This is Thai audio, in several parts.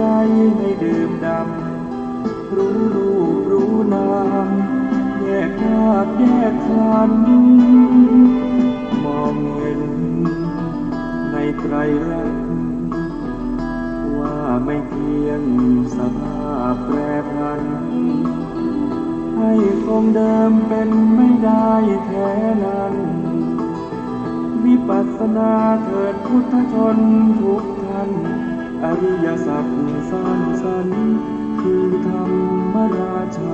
ใจให้ดื่มดำรู้รูปรู้นามแยกธาตุแยกขันธ์มองเห็นในไตรลักษณ์ว่าไม่เที่ยงสภาพแปรผันให้คงเดิมเป็นไม่ได้แท้นั้นวิปัสสนาเถิดพุทธชนทุกท่านอริยสัจสร้างสรรค์คือธรรมราชา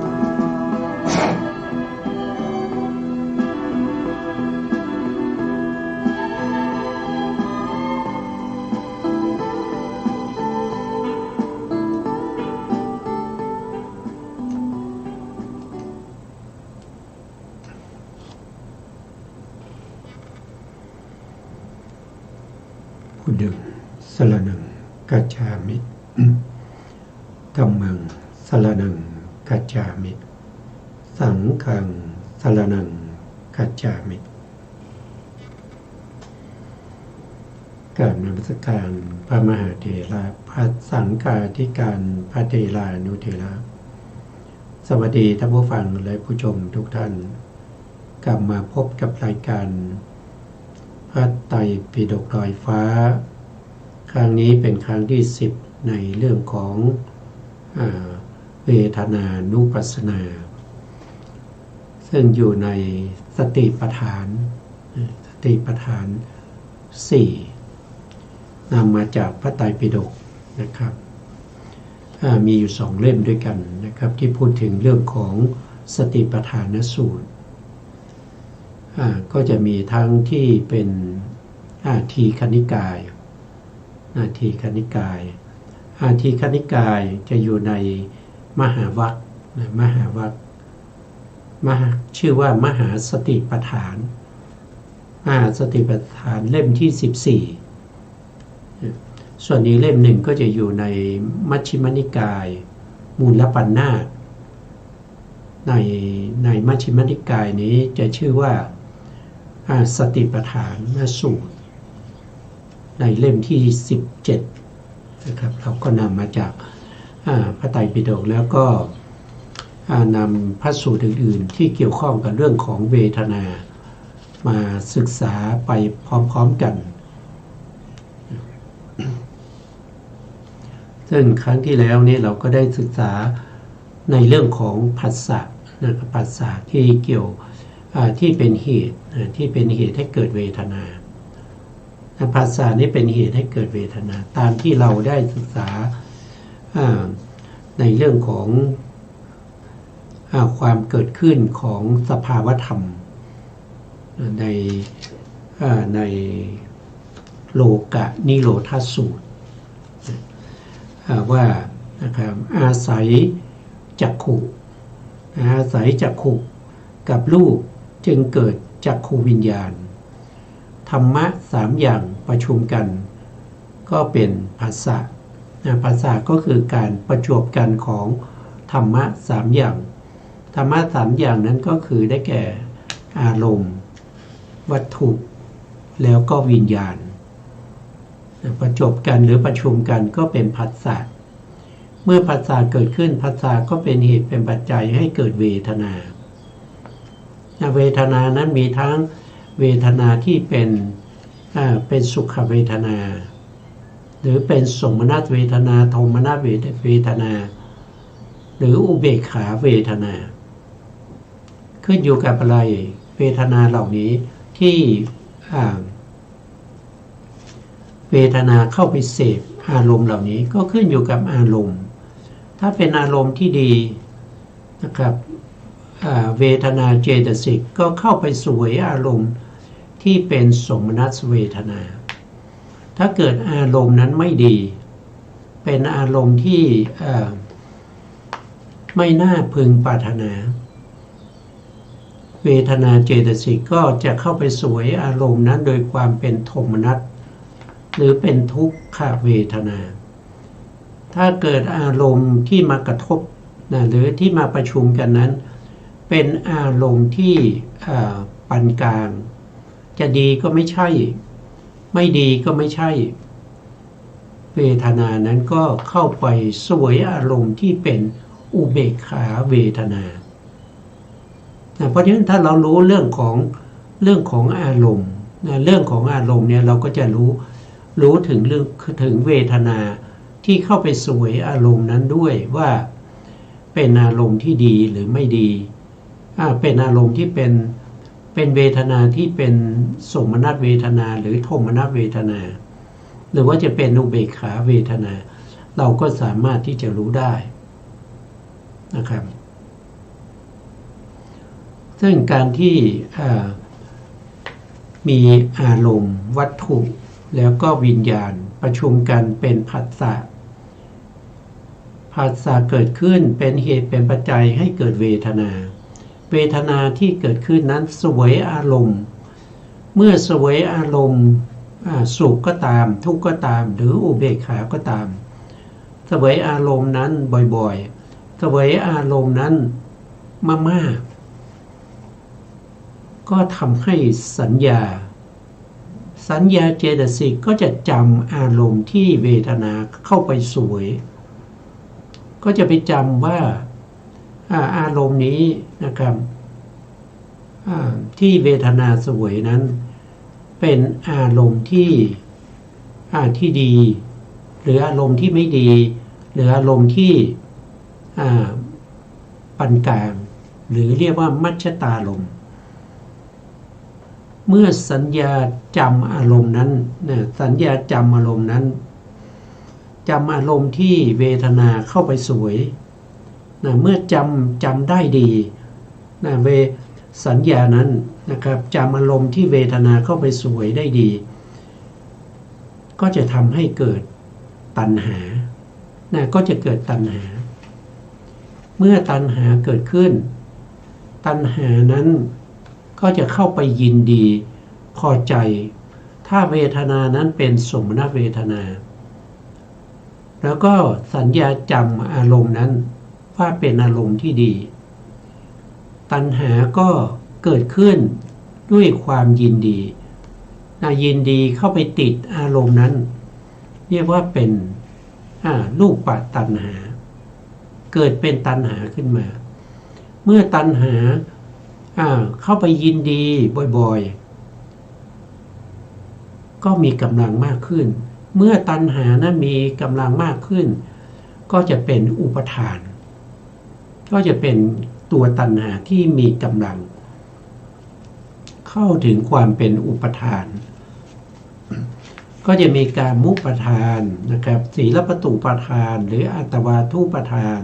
พุทธังสรณังคัจฉามิธัมมังสรณังคัจฉามิสังฆังสรณังคัจฉามิกราบนมัสการพระมหาเถระพระสังฆาธิการพระเถรานุเถระสวัสดีท่านผู้ฟังและผู้ชมทุกท่านกลับมาพบกับรายการพระไตรปิฎกลอยฟ้าครั้งนี้เป็นครั้งที่10ในเรื่องของเวทนานุปัสสนาซึ่งอยู่ในสติปัฏฐาน4นำมาจากพระไตรปิฎกนะครับมีอยู่2เล่มด้วยกันนะครับที่พูดถึงเรื่องของสติปัฏฐานสูตรก็จะมีทั้งที่เป็นทีฆนิกายทีฆนิกายจะอยู่ในมหาวรรคชื่อว่ามหาสติปัฏฐานสติปัฏฐานเล่มที่14ส่วนนี้เล่มหนึ่งก็จะอยู่ในมัชฌิมนิกายมูลปัณณาสในมัชฌิมนิกายนี้จะชื่อว่าสติปัฏฐานสูตรในเล่มที่17นะครับเราก็นำมาจากพระไตรปิฎกแล้วก็นำพระสูตรอื่นๆที่เกี่ยวข้องกับเรื่องของเวทนามาศึกษาไปพร้อมๆกันซึ่งครั้งที่แล้วนี้เราก็ได้ศึกษาในเรื่องของผัสสะนะครับผัสสะที่เกี่ยวที่เป็นเหตุให้เกิดเวทนาผัสสะนี้เป็นเหตุให้เกิดเวทนาตามที่เราได้ศึกษาในเรื่องของความเกิดขึ้นของสภาวธรรมในโลกะนิโรธสูตรว่านะครับอาศัยจักขุกับรูปจึงเกิดจักขุวิญญาณธรรมะ3อย่างประชุมกันก็เป็นผัสสะผัสสะก็คือการประจวบกันของธรรมะ3อย่างธรรมะ3อย่างนั้นก็คือได้แก่อารมณ์วัตถุแล้วก็วิญญาณประจบกันหรือประชุมกันก็เป็นผัสสะเมื่อผัสสะเกิดขึ้นผัสสะก็เป็นเหตุเป็นปัจจัยให้เกิดเวทนาเวทนานั้นมีทั้งเวทนาที่เป็นสุขเวทนาหรือเป็นสมนัสเวทนาโทมนัสเวทนาหรืออุเบกขาเวทนาขึ้นอยู่กับอะไรเวทนาเหล่านี้ที่เวทนาเข้าไปเสพอารมณ์เหล่านี้ก็ขึ้นอยู่กับอารมณ์ถ้าเป็นอารมณ์ที่ดีนะครับเวทนาเจตสิกก็เข้าไปสวยอารมณ์ที่เป็นสมนัสเวทนาถ้าเกิดอารมณ์นั้นไม่ดีเป็นอารมณ์ที่ไม่น่าพึงปรารถนาเวทนาเจตสิกก็จะเข้าไปสวยอารมณ์นั้นโดยความเป็นโทมนัสหรือเป็นทุกขเวทนา ถ้าเกิดอารมณ์ที่มากระทบหรือที่มาประชุมกันนั้นเป็นอารมณ์ที่ปานกลางจะดีก็ไม่ใช่ไม่ดีก็ไม่ใช่ เวทนานั้นก็เข้าไปเสวยอารมณ์ที่เป็นอุเบกขาเวทนาเพราะฉะนั้นถ้าเรารู้เรื่องของอารมณ์เรื่องของอารมณ์เนี่ยเราก็จะรู้ถึงเวทนาที่เข้าไปเสวยอารมณ์นั้นด้วยว่าเป็นอารมณ์ที่ดีหรือไม่ดีเป็นอารมณ์ที่เป็นเวทนาที่เป็นโสมนัสเวทนาหรือโทมนัสเวทนาหรือว่าจะเป็นอุเบกขาเวทนาเราก็สามารถที่จะรู้ได้นะครับซึ่งการที่มีอารมณ์วัตถุแล้วก็วิญญาณประชุมกันเป็นผัสสะเกิดขึ้นเป็นเหตุเป็นปัจจัยให้เกิดเวทนาที่เกิดขึ้นนั้นเสวยอารมณ์เมื่อเสวยอารมณ์สุขก็ตามทุกข์ก็ตามหรืออุเบกขาก็ตามเสวยอารมณ์นั้นบ่อยๆเสวยอารมณ์นั้นมากๆก็ทำให้สัญญาเจตสิกก็จะจำอารมณ์ที่เวทนาเข้าไปเสวยก็จะไปจำว่าอารมณ์นี้นะครับที่เวทนาเสวยนั้นเป็นอารมณ์ที่ดีหรืออารมณ์ที่ไม่ดีหรืออารมณ์ที่ปานกลางหรือเรียกว่ามัชฌตารมณ์เมื่อสัญญาจำอารมณ์นั้นสัญญาจำอารมณ์นั้นจำอารมณ์ที่เวทนาเข้าไปสวยเมื่อจำได้ดีสัญญานั้นนะครับจำอารมณ์ที่เวทนาเข้าไปสวยได้ดีก็จะทำให้เกิดตัณหาก็จะเกิดตัณหาเมื่อตัณหาเกิดขึ้นตัณหานั้นก็จะเข้าไปยินดีพอใจถ้าเวทนานั้นเป็นสมนัสเวทนาแล้วก็สัญญาจำอารมณ์นั้นว่าเป็นอารมณ์ที่ดีตัณหาก็เกิดขึ้นด้วยความยินดียินดีเข้าไปติดอารมณ์นั้นเรียกว่าเป็นรูปตัณหาเกิดเป็นตัณหาขึ้นมาเมื่อตัณหาเข้าไปยินดีบ่อยๆก็มีกำลังมากขึ้นเมื่อตัณหานั้นมีกำลังมากขึ้นก็จะเป็นอุปทานก็จะเป็นตัวตัณหาที่มีกำลังเข้าถึงความเป็นอุปทานก็จะมีการมุปทานนะครับศีลปตุปทานหรืออัตวาทุปทาน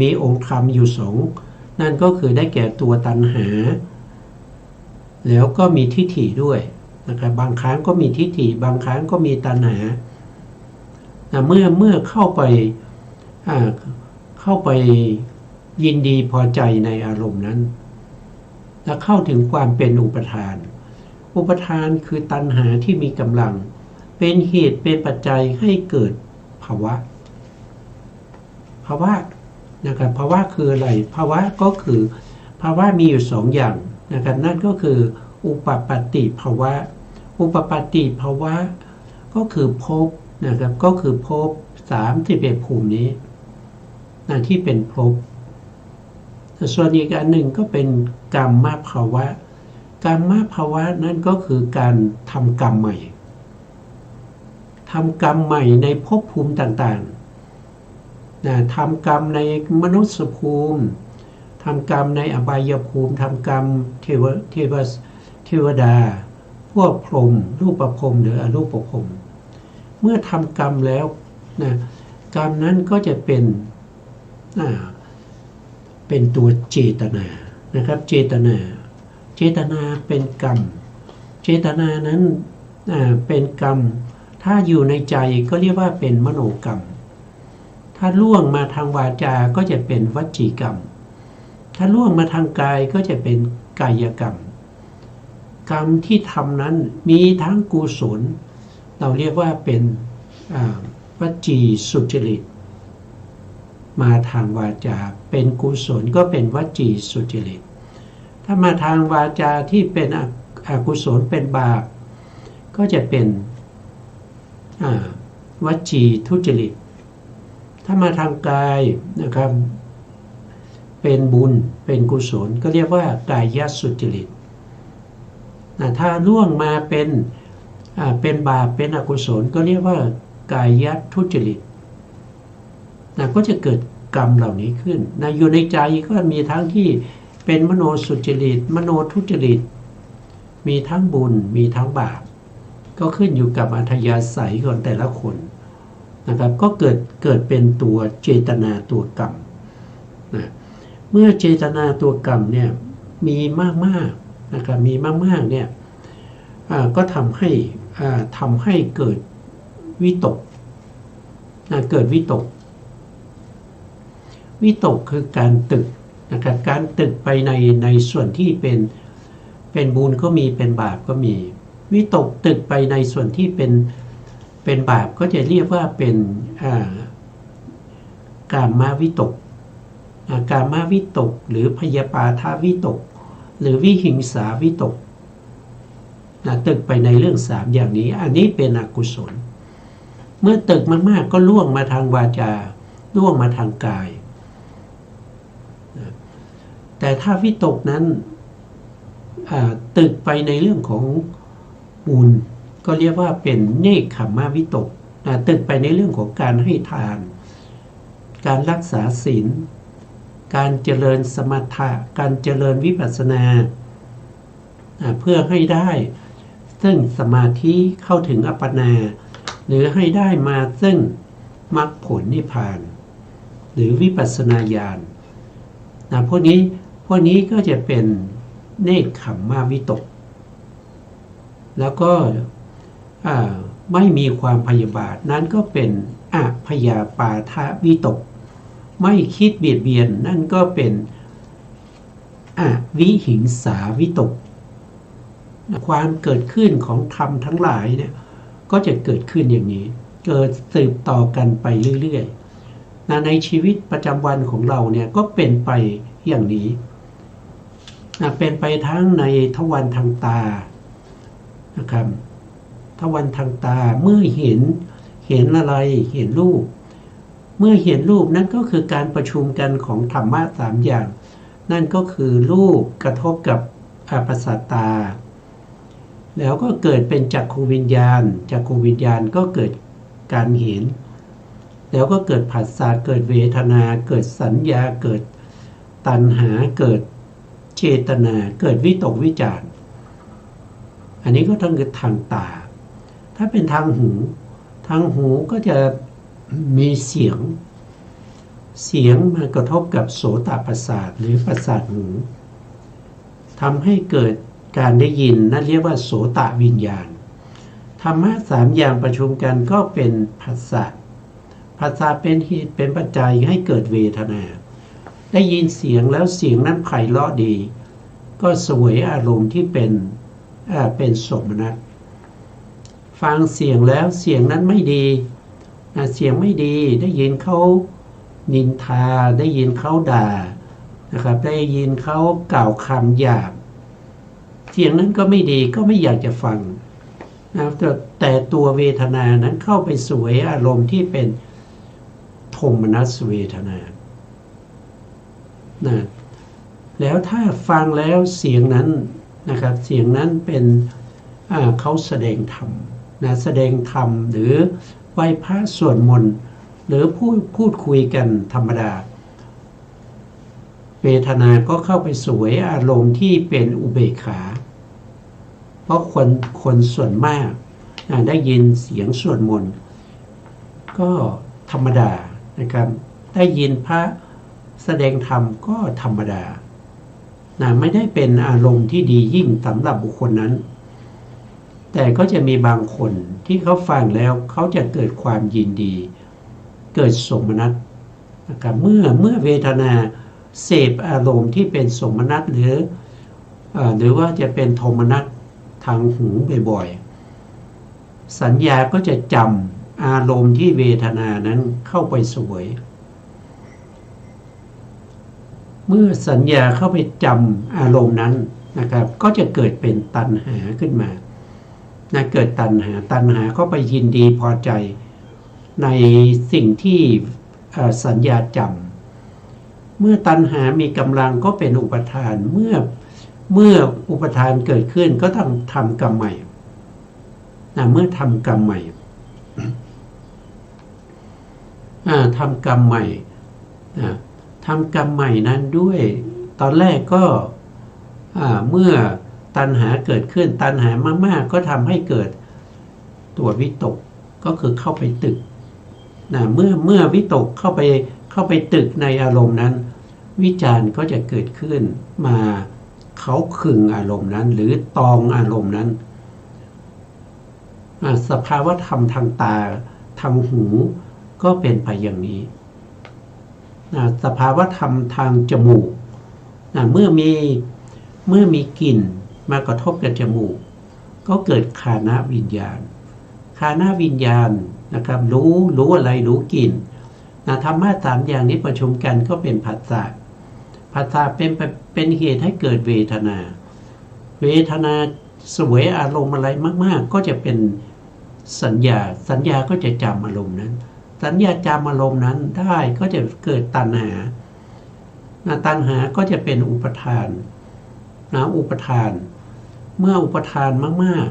มีองค์ธรรมอยู่สองนั่นก็คือได้แก่ตัวตัณหาแล้วก็มีทิฏฐิด้วยนะครับบางครั้งก็มีทิฏฐิบางครั้งก็มีตัณหาเมื่อเข้าไปยินดีพอใจในอารมณ์นั้นแล้วเข้าถึงความเป็นอุปทานคือตัณหาที่มีกำลังเป็นเหตุเป็นปัจจัยให้เกิดภาวะนะครับภาวะคืออะไรภาวะก็คือภาวะมีอยู่สองอย่างนะครับนั่นก็คืออุปปัตติภาวะก็คือภพนะครับก็คือภพ31ภูมินี้ที่เป็นภพส่วนอีกอันหนึ่งก็เป็นกรรมภาวะนั่นก็คือการทำกรรมใหม่ในภพภูมิต่างๆทำกรรมในมนุษยภูมิทำกรรมในอบายภูมิทำกรรมเทวดาพวกพรหมรูปพรหมหรืออรูปพรหมเมื่อทำกรรมแล้วกรรมนั้นก็จะเป็นตัวเจตนานะครับเจตนาเป็นกรรมเจตนานั้นเป็นกรรมถ้าอยู่ในใจก็เรียกว่าเป็นมโนกรรมถ้าล่วงมาทางวาจาก็จะเป็นวจีกรรมถ้าล่วงมาทางกายก็จะเป็นกายกรรมกรรมที่ทำนั้นมีทั้งกุศลเราเรียกว่าเป็นวจีสุจริตมาทางวาจาเป็นกุศลก็เป็นวจีสุจริตถ้ามาทางวาจาที่เป็นอกุศลเป็นบาปก็จะเป็น วจีทุจริตถ้ามาทางกายนะครับเป็นบุญเป็นกุศลก็เรียกว่ากายสุจริตถ้าล่วงมาเป็นบาปเป็นอกุศลก็เรียกว่ากายทุจริตก็จะเกิดกรรมเหล่านี้ขึ้นอยู่ในใจก็มีทั้งที่เป็นมโนสุจริตมโนทุจริตมีทั้งบุญมีทั้งบาปก็ขึ้นอยู่กับอัธยาศัยของแต่ละคนนะครับก็เกิดเป็นตัวเจตนาตัวกรรมนะเมื่อเจตนาตัวกรรมเนี่ยมีมากๆนะครับมีมากๆเนี่ยก็ทำให้เกิดวิตกเกิดวิตกคือการตึกนะครับการตึกไปในส่วนที่เป็นบุญก็มีเป็นบาปก็มีวิตกตึกไปในส่วนที่เป็นบาปก็จะเรียกว่าเป็นกามวิตกกามวิตกหรือพยาปาทวิตกหรือวิหิงสาวิตกตึกไปในเรื่อง3อย่างนี้อันนี้เป็นอกุศลเมื่อตึกมากๆก็ล่วงมาทางวาจาล่วงมาทางกายแต่ถ้าวิตกนั้นตึกไปในเรื่องของบุญก็เรียกว่าเป็นเนกขัมมวิตกตึกไปในเรื่องของการให้ทานการรักษาศีลการเจริญสมถะการเจริญวิปัสสนาเพื่อให้ได้ซึ่งสมาธิเข้าถึงอัปปนาหรือให้ได้มาซึ่งมรรคผลนิพพานหรือวิปัสสนาญาณพวกนี้ก็จะเป็นเนกขัมมวิตกแล้วก็ไม่มีความพยาบาทนั้นก็เป็นอพยาปาทวิตกไม่คิดเบียดเบียนนั่นก็เป็นอวิหิงสาวิตกความเกิดขึ้นของธรรมทั้งหลายเนี่ยก็จะเกิดขึ้นอย่างนี้เกิดสืบต่อกันไปเรื่อยๆในชีวิตประจำวันของเราเนี่ยก็เป็นไปอย่างนี้เป็นไปทั้งในทวารทางตานะครับทวารทางตาเมื่อเห็นอะไรเห็นรูปเมื่อเห็นรูปนั่นก็คือการประชุมกันของธรรมะ3อย่างนั่นก็คือรูปกระทบกับประสาทตาแล้วก็เกิดเป็นจักขุวิญญาณก็เกิดการเห็นแล้วก็เกิดผัสสะเกิดเวทนาเกิดสัญญาเกิดตัณหาเกิดเจตนาเกิดวิตกวิจารอันนี้ก็ต้องเกิดทางตาถ้าเป็นทางหูก็จะมีเสียงมากระทบกับโสตประสาทหรือประสาทหูทำให้เกิดการได้ยินนั่นเรียกว่าโสตวิญญาณธรรมะ3อย่างประชุมกันก็เป็นผัสสะเป็นเหตุเป็นปัจจัยให้เกิดเวทนาได้ยินเสียงแล้วเสียงนั้นไพเราะดีก็เสวยอารมณ์ที่เป็นโสมนัสฟังเสียงแล้วเสียงนั้นไม่ดีเสียงไม่ดีได้ยินเขานินทาได้ยินเขาด่านะครับได้ยินเขากล่าวคำหยาบเสียงนั้นก็ไม่ดีก็ไม่อยากจะฟังนะแต่ตัวเวทนานั้นเข้าไปเสวยอารมณ์ที่เป็นโทมนัสเวทนานะแล้วถ้าฟังแล้วเสียงนั้นนะครับเสียงนั้นเป็นเขาแสดงธรรมนะแสดงธรรมหรือไหว้พระสวดมนต์หรือพูดคุยกันธรรมดาเวทนาก็เข้าไปสวยอารมณ์ที่เป็นอุเบกขาเพราะคนส่วนมากได้ยินเสียงสวดมนต์ก็ธรรมดานะครับได้ยินพระแสดงธรรมก็ธรรมดาไม่ได้เป็นอารมณ์ที่ดียิ่งสำหรับบุคคลนั้นแต่ก็จะมีบางคนที่เขาฟังแล้วเขาจะเกิดความยินดีเกิดโสมนัสนะครับเมื่อเวทนาเสพอารมณ์ที่เป็นโสมนัสหรือว่าจะเป็นโทมนัสทางหูบ่อยๆสัญญาก็จะจำอารมณ์ที่เวทนานั้นเข้าไปเสวยเมื่อสัญญาเข้าไปจำอารมณ์นั้นนะครับก็จะเกิดเป็นตัณหาขึ้นมา นะเกิดตัณหาก็ไปยินดีพอใจในสิ่งที่สัญญาจำเมื่อตัณหามีกำลังก็เป็นอุปทานเมื่ออุปทานเกิดขึ้นก็ต้องทำกรรมใหม่นะเมื่อทำกรรมใหม่ทำกรรมใหม่ทำกรรมใหม่นั้นด้วยตอนแรกก็เมื่อตัณหาเกิดขึ้นตัณหามากๆก็ทำให้เกิดตัววิตกก็คือเข้าไปตึกนะเมื่อวิตกเข้าไปตึกในอารมณ์นั้นวิจารณ์ก็จะเกิดขึ้นมาเขาขึงอารมณ์นั้นหรือตองอารมณ์นั้นสภาวะธรรมทางตาทางหูก็เป็นไปอย่างนี้สภาวะธรรมทางจมูกเมื่อมีกลิ่นมากระทบกับจมูกก็เกิดฆานวิญญาณฆานวิญญาณนะครับรู้อะไรรู้กลิ่นธรรมะสามอย่างนี้ประชุมกันก็เป็นผัสสะเป็นเหตุให้เกิดเวทนาสวยอารมณ์อะไรมากๆก็จะเป็นสัญญาก็จะจำอารมณ์นั้นสัญญาจำอารมณ์นั้นได้ก็จะเกิดตัณหาก็จะเป็นอุปทานอุปทานเมื่ออุปทานมาก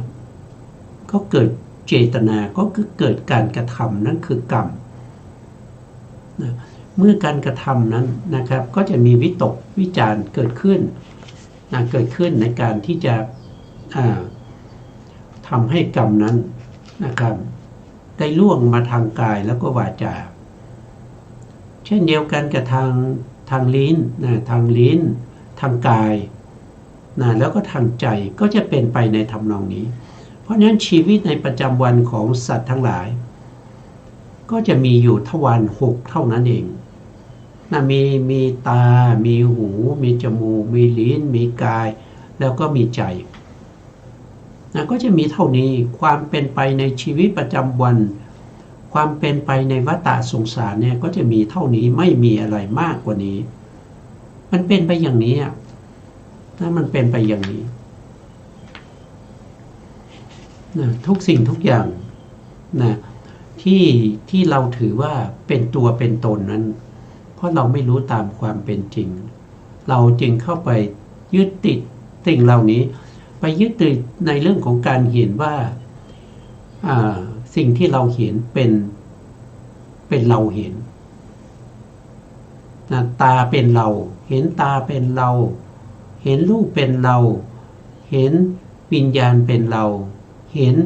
ๆก็เกิดเจตนาก็คือเกิดการกระทำนั่นคือกรรมเมื่อการกระทำนั้นนะครับก็จะมีวิตกวิจารณ์เกิดขึ้นในการที่จะทำให้กรรมนั้นนะครับได้ล่วงมาทางกายแล้วก็วาจาเช่นเดียวกันกับทางลิ้นทางลิ้นทางกายแล้วก็ทางใจก็จะเป็นไปในทำนองนี้เพราะฉะนั้นชีวิตในประจำวันของสัตว์ทั้งหลายก็จะมีอยู่ทวาร6เท่านั้นเองมีตามีหูมีจมูกมีลิ้นมีกายแล้วก็มีใจก็จะมีเท่านี้ความเป็นไปในชีวิตประจำวันความเป็นไปในวัฏฏะสงสารเนี่ยก็จะมีเท่านี้ไม่มีอะไรมากกว่านี้มันเป็นไปอย่างนี้ถ้ามันเป็นไปอย่างนี้ทุกสิ่งทุกอย่างที่เราถือว่าเป็นตัวเป็นตนนั้นเพราะเราไม่รู้ตามความเป็นจริงเราจึงเข้าไปยึดติดสิ่งเหล่านี้ไปยึดติดในเรื่องของการเห็นว่าสิ่งที่เราเห็นเป็นเราเห็นตาเป็นเราเห็นตาเป็นเราเห็นรูปเป็นเราเห็นวิญญาณเป็นเราเห็น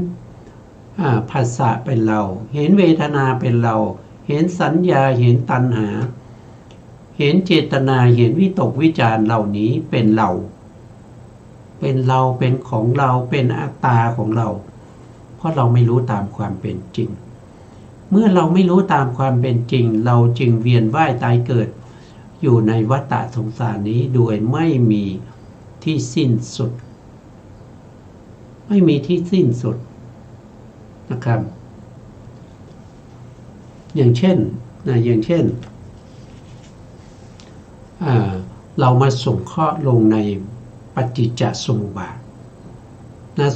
ผัสสะเป็นเราเห็นเวทนาเป็นเราเห็นสัญญาเห็นตัณหาเห็นเจตนาเห็นวิตกวิจารเหล่านี้เป็นเราเป็นของเราเป็นอัตตาของเราเพราะเราไม่รู้ตามความเป็นจริงเมื่อเราไม่รู้ตามความเป็นจริงเราจึงเวียนว่ายตายเกิดอยู่ในวัฏฏะสงสารนี้โดยไม่มีที่สิ้นสุดไม่มีที่สิ้นสุดนะครับอย่างเช่นเรามาสงเคราะห์ลงในปฏิจจสมุปบาท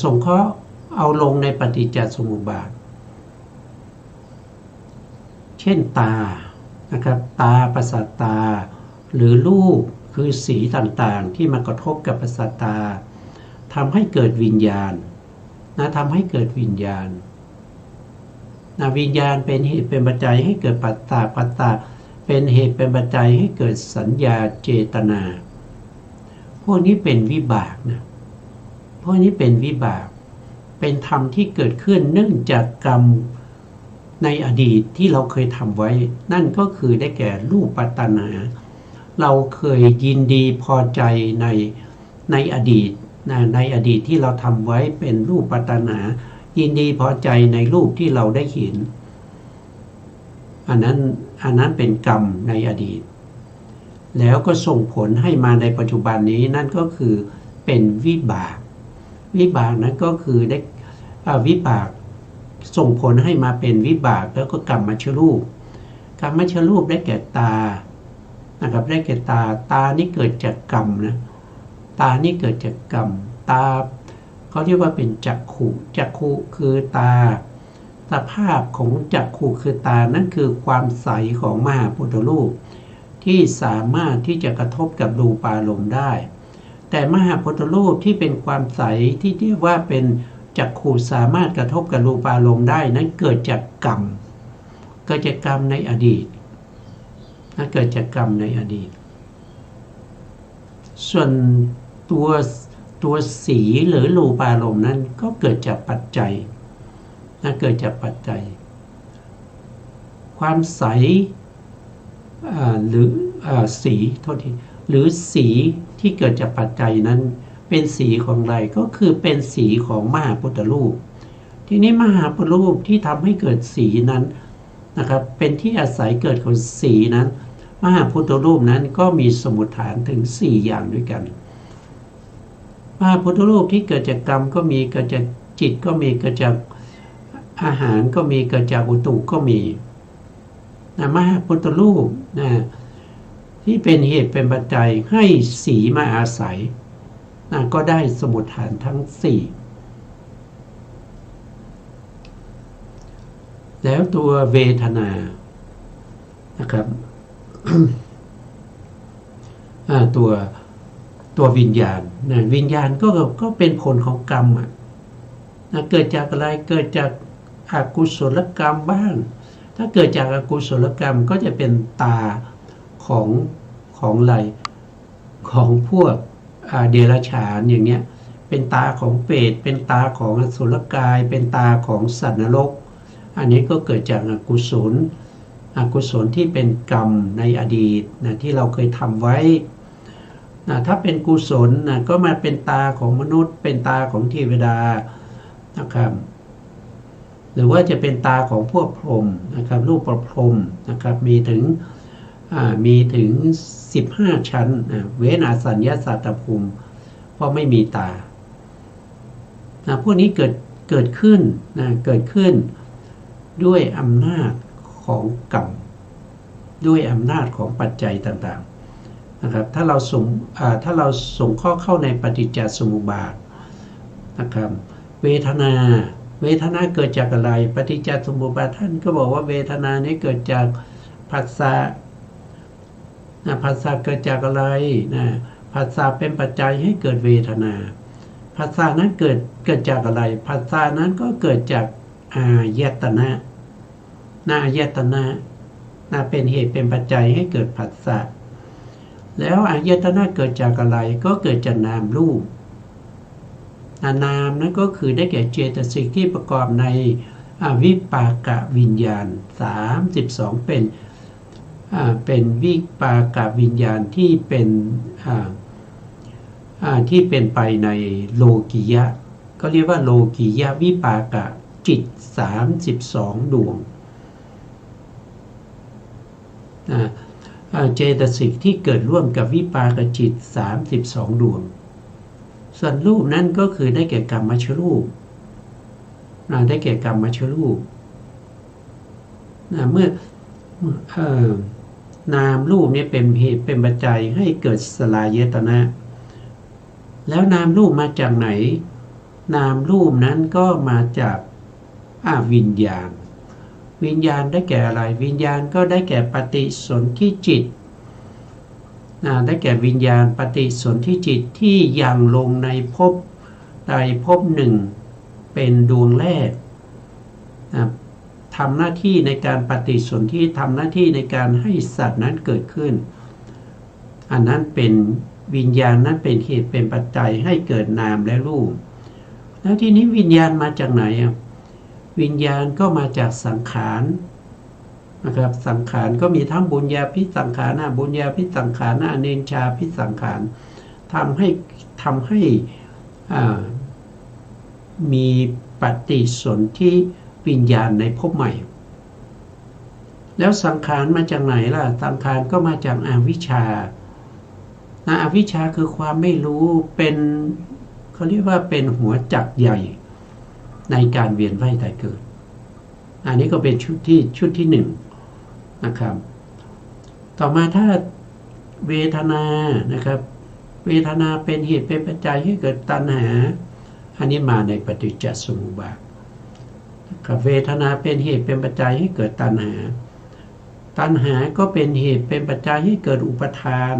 สงเคราะห์เอาลงในปฏิจจสมุปบาทเช่นตานะครับตาประสาทตาหรือรูปคือสีต่างๆที่มากระทบกับประสาทตาทำให้เกิดวิญญาณทำให้เกิดวิญญาณวิญญาณเป็นเหตุเป็นปัจจัยให้เกิดปัตตาเป็นเหตุเป็นปัจจัยให้เกิดสัญญาเจตนาพวกนี้เป็นวิบากพวกนี้เป็นวิบากเป็นธรรมที่เกิดขึ้นเนื่องจากกรรมในอดีตที่เราเคยทำไว้นั่นก็คือได้แก่รูปตัณหาเราเคยยินดีพอใจในอดีตในอดีตที่เราทำไว้เป็นรูปตัณหายินดีพอใจในรูปที่เราได้เห็นอันนั้นเป็นกรรมในอดีตแล้วก็ส่งผลให้มาในปัจจุบันนี้นั่นก็คือเป็นวิบากนั้นก็คือได้วิบากส่งผลให้มาเป็นวิบากแล้วก็กรรมชรูปได้แก่ตานะครับได้แก่ตานี่เกิดจากกรรมตานี่เกิดจากกรรมตา เขาเรียกว่าเป็นจักขุจักขุคือตาสภาพของจักขุคือตานั่นคือความใสของมหาพุทธรูปที่สามารถที่จะกระทบกับรูปารมณ์ได้แต่มหาพุทธรูปที่เป็นความใสที่เรียกว่าเป็นจักขุสามารถกระทบกับรูปารมณ์ได้นั้นเกิดจากกรรมเกิดจากกรรมในอดีตเกิดจากกรรมในอดีตส่วนตัวสีหรือรูปารมณ์นั้นก็เกิดจากปัจจัยเกิดจากปัจจัยความใสหรือสีโทษทีหรือสีที่เกิดจากปัจจัยนั้นเป็นสีของอะไรก็คือเป็นสีของมหาพุทธรูปทีนี้มหาพุทธรูปที่ทำให้เกิดสีนั้นนะครับเป็นที่อาศัยเกิดของสีนั้นมหาพุทธรูปนั้นก็มีสมุฏฐานถึง4อย่างด้วยกันมหาพุทธรูปที่เกิดจากกรรมก็มีเกิดจากจิตก็มีเกิดจากอาหารก็มีเกิดจากอุตุก็มีมหาพุทธรูปที่เป็นเหตุเป็นปัจจัยให้สีมาอาศัยก็ได้สมุฏฐานทั้ง4แล้วตัวเวทนานะครับ ตัววิญญาณวิญญาณก็เป็นผลของกรรมเกิดจากอะไรเกิดจากอกุศลกรรมบ้างถ้าเกิดจากอกุศลกรรมก็จะเป็นตาของอะไรของพวกเดรัจฉานอย่างเงี้ยเป็นตาของเปรตเป็นตาของอสุรกายเป็นตาของสัตว์นรกอันนี้ก็เกิดจากอกุศลที่เป็นกรรมในอดีตที่เราเคยทำไว้ถ้าเป็นกุศลก็มาเป็นตาของมนุษย์เป็นตาของเทวดานะครับหรือว่าจะเป็นตาของพวกพรหมนะครับรูปประพรหมนะครับมีถึง15ชั้นเว้นอสัญญาสัตตภูมิเพราะไม่มีตาพวกนี้เกิดขึ้นด้วยอำนาจของกรรมด้วยอำนาจของปัจจัยต่างๆนะครับถ้าเราส่งข้อเข้าในปฏิจจสมุปบาทนะครับเวทนาเกิดจากอะไรปฏิจจสมุปบาทท่านก็บอกว่าเวทนานี้เกิดจากผัสสะผัสสะเกิดจากอะไรผัสสะเป็นปัจจัยให้เกิดเวทนาผัสสะนั้นเกิดจากอะไรผัสสะนั้นก็เกิดจากอายตนะอายตนะเป็นเหตุเป็นปัจจัยให้เกิดผัสสะแล้วอายตนะเกิดจากอะไรก็เกิดจากนามรูปนามนั้นก็คือได้แก่เจตสิกที่ประกอบในวิปากวิญญาณ32เป็นวิปากวิญญาณที่เป็นไปในโลกิยะก็เรียกว่าโลกิยะวิปากจิต32ดวงเจตสิกที่เกิดร่วมกับวิปากจิต32ดวงส่วนรูปนั้นก็คือได้แก่กรรมชรูปได้แก่กรรมชรูปเมื่อนามรูปนี้เป็นเหตุเป็นปัจจัยให้เกิดสลายตนะแล้วนามรูปมาจากไหนนามรูปนั้นก็มาจากวิญญาณได้แก่อะไรวิญญาณก็ได้แก่ปฏิสนธิจิตได้แก่วิญญาณปฏิสนธิจิตที่ยังลงในภพใดภพหนึ่งเป็นดวงแรกทำหน้าที่ในการปฏิสนธิทำหน้าที่ในการให้สัตว์นั้นเกิดขึ้นอันนั้นเป็นวิญญาณนั้นเป็นเหตุเป็นปัจจัยให้เกิดนามและรูปแล้วทีนี้วิญญาณมาจากไหนวิญญาณก็มาจากสังขารนะครับสังขารก็มีทั้งบุญญาภิสังขารบุญญาภิสังขารอเนญชาภิสังขารทำให้มีปฏิสนธิวิญญาณในภพใหม่แล้วสังขารมาจากไหนล่ะสังขารก็มาจากอวิชชาอวิชชาคือความไม่รู้เป็นเขาเรียกว่าเป็นหัวจักใหญ่ในการเวียนว่ายตายเกิดอันนี้ก็เป็นชุดที่1นะครับต่อมาถ้าเวทนานะครับเวทนาเป็นเหตุเป็นปัจจัยให้เกิดตัณหา อันนี้มาในปฏิจจสมุปบาทเวทนาเป็นเหตุเป็นปัจจัยให้เกิดตัณหาตัณหาก็เป็นเหตุเป็นปัจจัยให้เกิดอุปทาน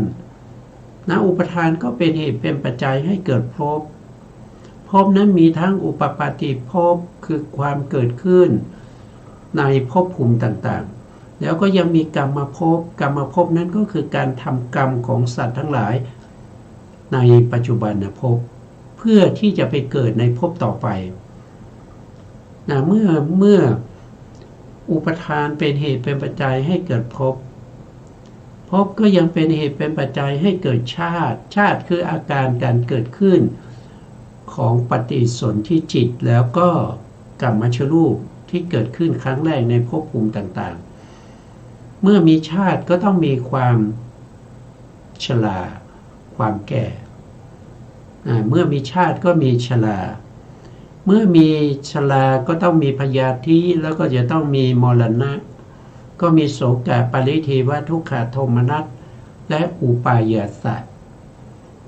อุปทานก็เป็นเหตุเป็นปัจจัยให้เกิดภพภพนั้นมีทั้งอุปปาติภพคือความเกิดขึ้นในภพภูมิต่างๆแล้วก็ยังมีกรรมภพกรรมภพนั้นก็คือการทำกรรมของสัตว์ทั้งหลายในปัจจุบันภพเพื่อที่จะไปเกิดในภพต่อไปเมื่ออุปทานเป็นเหตุเป็นปัจจัยให้เกิดภพก็ยังเป็นเหตุเป็นปัจจัยให้เกิดชาติคืออาการการเกิดขึ้นของปฏิสนธิจิตแล้วก็กรรมชรูปที่เกิดขึ้นครั้งแรกในภพภูมิต่างๆเมื่อมีชาติก็ต้องมีความชราความแก่เมื่อมีชาติก็มีชราเมื่อมีชราก็ต้องมีพยาธิแล้วก็จะต้องมีมรณะก็มีโสกะปริเทวทุกขโทมนัสและอุปายาสะ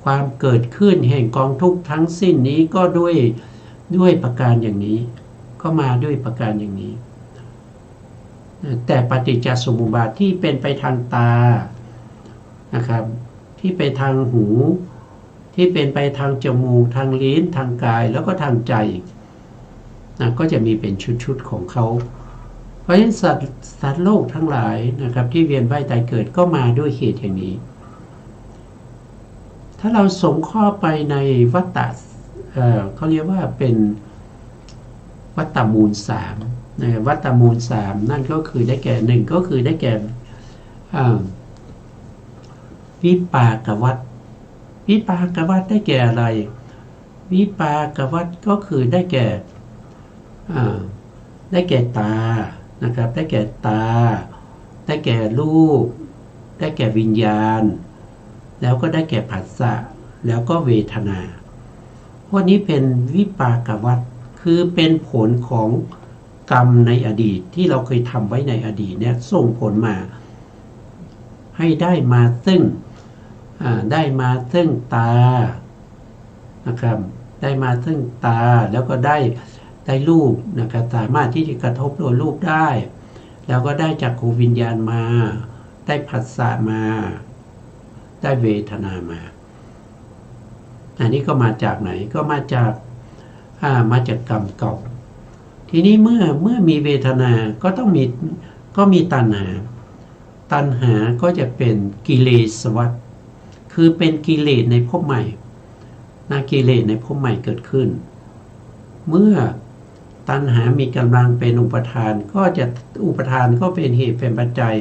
ความเกิดขึ้นแห่งกองทุกข์ทั้งสิ้นนี้ก็ด้วยประการอย่างนี้ก็มาด้วยประการอย่างนี้แต่ปฏิจจสมุปบาทที่เป็นไปทางตานะครับที่ไปทางหูที่เป็นไปทางจมูกทางลิ้นทางกายแล้วก็ทางใจก็จะมีเป็นชุดๆของเขาเพราะฉะนั้นสัตว์โลกทั้งหลายนะครับที่เวียนว่ายตายเกิดก็มาด้วยเหตุอย่างนี้ถ้าเราสงข้อไปในวัฏฏะเขาเรียกว่าเป็นวัฏฏมูล3นะวัฏฏมูล3นั่นก็คือได้แก่1ก็คือได้แก่วิปากวัฏวิปากวัฏได้แก่อะไรวิปากวัฏก็คือได้แก่ตานะครับได้แก่ตาได้แก่รูปได้แก่วิญญาณแล้วก็ได้แก่ผัสสะแล้วก็เวทนาพวกนี้เป็นวิปากวัฏคือเป็นผลของกรรมในอดีตที่เราเคยทำไว้ในอดีตเนี่ยส่งผลมาให้ได้มาซึ่งตานะครับได้มาซึ่งตาแล้วก็ได้รูปนะครับสามารถที่จะกระทบโดยรูปได้แล้วก็ได้จักขูวิญญาณมาได้ผัสสะมาได้เวทนามาอันนี้ก็มาจากไหนก็มาจากกรรมเก่าทีนี้เมื่อมีเวทนาก็มีตัณหาก็จะเป็นกิเลสวัฏคือเป็นกิเลสในภพใหม่กิเลสในภพใหม่เกิดขึ้นเมื่อตัณหามีกำลังเป็นอุปทานก็เป็นเหตุเป็นปัจจัย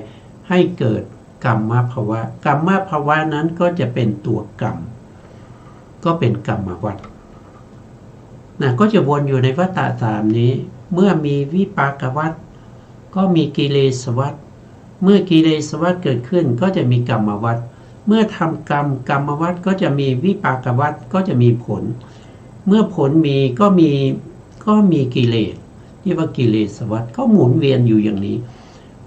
ให้เกิดกรรมภาวะกรรมภาวะนั้นก็จะเป็นตัวกรรมก็เป็นกรรมวัฏก็จะวนอยู่ในวัฏฏะ3นี้เมื่อมีวิปากวัฏก็มีกิเลสวัฏเมื่อกิเลสวัฏเกิดขึ้นก็จะมีกรรมวัฏเมื่อทำกรรมวัฏก็จะมีวิปากวัฏก็จะมีผลเมื่อผลมีก็มีกิเลสที่ว่ากิเลสวัฏก็หมุนเวียนอยู่อย่างนี้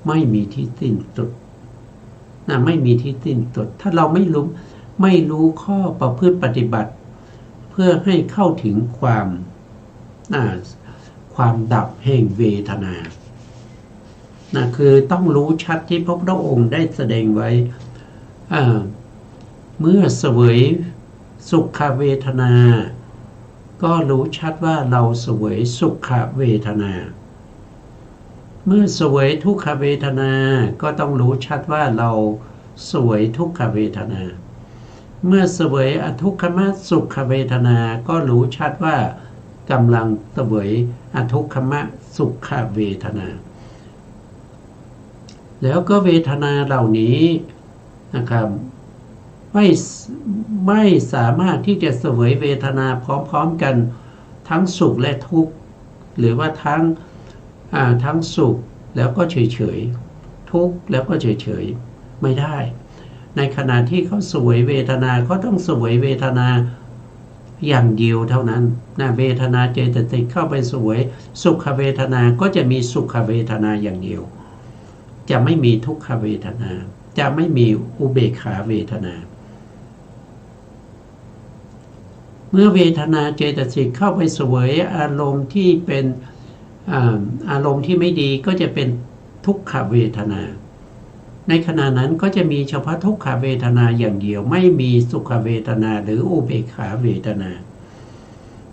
ไม่มีที่สิ้นสุดไม่มีที่สิ้นสุดถ้าเราไม่รู้ข้อประพฤติปฏิบัติเพื่อให้เข้าถึงความดับแห่งเวทนาคือต้องรู้ชัดที่พระพุทธองค์ได้แสดงไว้เมื่อเสวยสุขเวทนาก็รู้ชัดว่าเราเสวยสุขเวทนาเมื่อเสวยทุกขเวทนาก็ต้องรู้ชัดว่าเราเสวยทุกขเวทนาเมื่อเสวยอทุกขมสุขเวทนาก็รู้ชัดว่ากำลังเสวยอทุกขมสุขเวทนาแล้วก็เวทนาเหล่านี้นะครับไม่สามารถที่จะเสวยเวทนาพร้อมๆกันทั้งสุขและทุกข์หรือว่าทั้งสุขแล้วก็เฉยๆทุกข์แล้วก็เฉยๆไม่ได้ในขณะที่เขาเสวยเวทนาเขาต้องเสวยเวทนาอย่างเดียวเท่านั้นเวทนาเจตสิกเข้าไปเสวยสุขเวทนาก็จะมีสุขเวทนาอย่างเดียวจะไม่มีทุกขเวทนาจะไม่มีอุเบกขาเวทนา เมื่อเวทนาเจตสิกเข้าไปเสวยอารมณ์ที่เป็นอารมณ์ที่ไม่ดีก็จะเป็นทุกขเวทนาในขณะนั้นก็จะมีเฉพาะทุกขเวทนาอย่างเดียวไม่มีสุขเวทนาหรืออุเบกขาเวทนา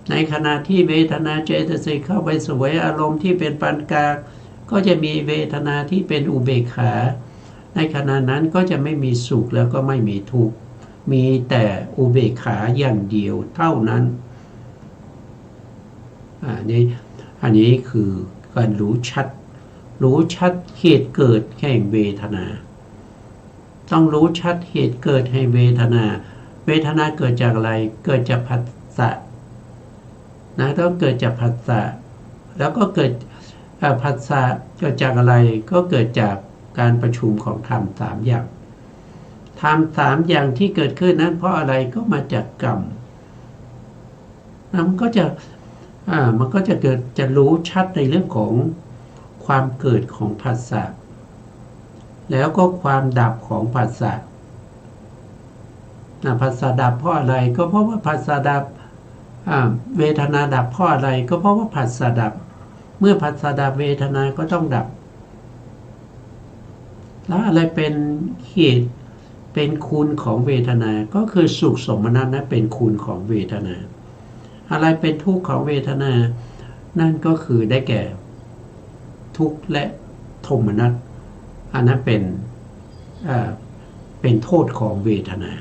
ในขณะที่เวทนาเจตสิกเข้าไปเสวยอารมณ์ที่เป็นปานกลางก็จะมีเวทนาที่เป็นอุเบกขาในขณะนั้นก็จะไม่มีสุขแล้วก็ไม่มีทุกข์มีแต่อุเบกขาอย่างเดียวเท่านั้นอันนี้คือการรู้ชัดเหตุเกิดแห่งเวทนาต้องรู้ชัดเหตุเกิดแห่งเวทนาเวทนาเกิดจากอะไรเกิดจากผัสสะต้องเกิดจากผัสสะแล้วก็เกิดผัสสะเกิดจากอะไรก็เกิดจากการประชุมของธรรมสามอย่างธรรมสามอย่างที่เกิดขึ้นนั้นเพราะอะไรก็มาจากกรรมมันก็จะเกิดจะรู้ชัดในเรื่องของความเกิดของผัสสะแล้วก็ความดับของผัสสะผัสสะดับเพราะอะไรก็เพราะว่าผัสสะดับเวทนาดับเพราะอะไรก็เพราะว่าผัสสะดับเมื่อผัสสะดับเวทนาก็ต้องดับแล้วอะไรเป็นเหตุเป็นคุณของเวทนาก็คือสุขสมนัตนะเป็นคุณของเวทนาอะไรเป็นทุกข์ของเวทนานั่นก็คือได้แก่ทุกข์และโทมนัสอันนั้นเป็นโทษของเวทนา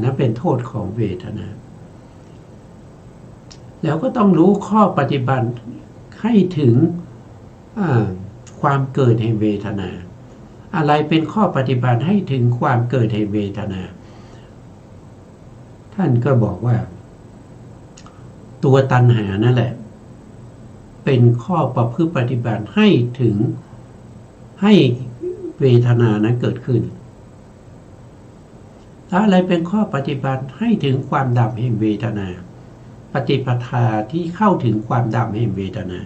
นั้นเป็นโทษของเวทนาแล้วก็ต้องรู้ข้อปฏิบัติให้ถึงความเกิดแห่งเวทนาอะไรเป็นข้อปฏิบัติให้ถึงความเกิดแห่งเวทนาท่านก็บอกว่าตัวตัณหานั่นแหละเป็นข้อประพฤติปฏิบัติให้ถึงให้เวทนานั้นเกิดขึ้นแล้วอะไรเป็นข้อปฏิบัติให้ถึงความดับแห่งเวทนาปฏิปทาที่เข้าถึงความดับแห่งเวทนา